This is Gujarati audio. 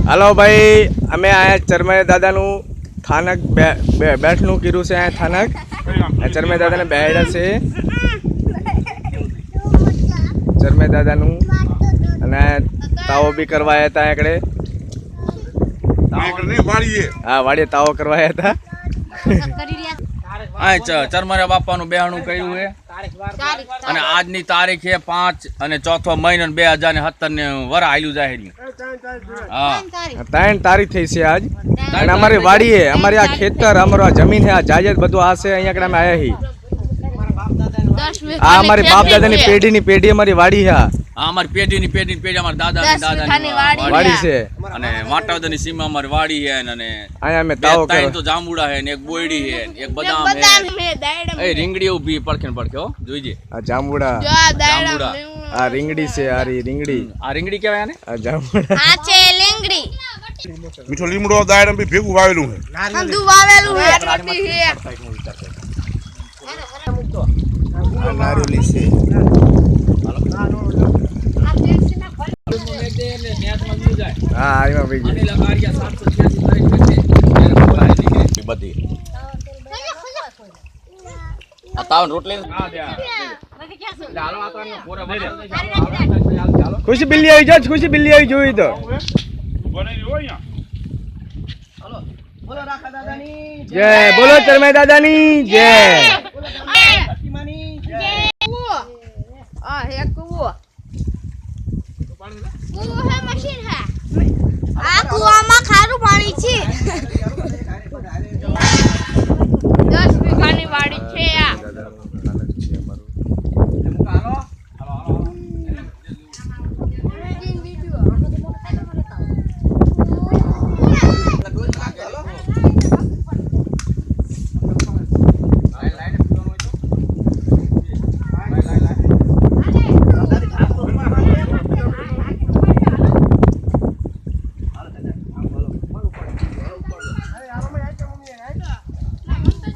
હાલો ભાઈ, અમે આયા ચરમે દાદાનું સ્થાનક બેઠનું કર્યું છે. અહીંયા સ્થાનક ચરમે દાદાને બેહાડ્યા છે. ચરમે દાદાનું અને તાવો બી કરવાયા હતા આગળ. હા, વાડીએ તાવો કરવાયા હતા. ચરમરે બાપાનું બેહાણું કર્યું છે અને આજની તારીખ છે 5 અને 4 મહિનો 2017 ને વર આયલું જાહેર. હા, 3 તારીખ થઈ છે આજ. અને અમારી વાડી છે, અમારી આ ખેતર, અમારો આ જમીન છે, આ જાયદ બધું આ છે. અહીંયા આગળ અમે આયા છીએ. આ અમારી બાપ દાદાની પેઢી અમારી વાડી છે. આ અમારી પેઢીની પેઢી અમારા દાદાની વાડી છે. અને વાટાવદરની સીમા અમારી વાડી છે. અને અહીંયા અમે તાવો કર્યો. તો જાંબુડા છે ને એક બોયડી છે ને એક બદામ છે. એ રીંગડી ઉભી પડખે ને પડખે હો જોઈજે. આ જાંબુડા, આ રીંગડી છે. આ રીંગડી, આ રીંગડી કહેવાય આને. આ જાંબુડા, આ છે લીંગડી. મીઠો લીમડો દાયડમ બી ભેગું વાવેલું છે. હંધુ વાવેલું છે. આ નારિયેલી છે. હા, આમાં ભાઈ બધી આ તાવ રોટલી ખુશી બિલ્લી આવી જાય. ખુશી બિલ્લી આવી જોઈ તો જય બોલો ચરમે દાદાની જય. આ હે કુવો. કુવો હે મશીન હે.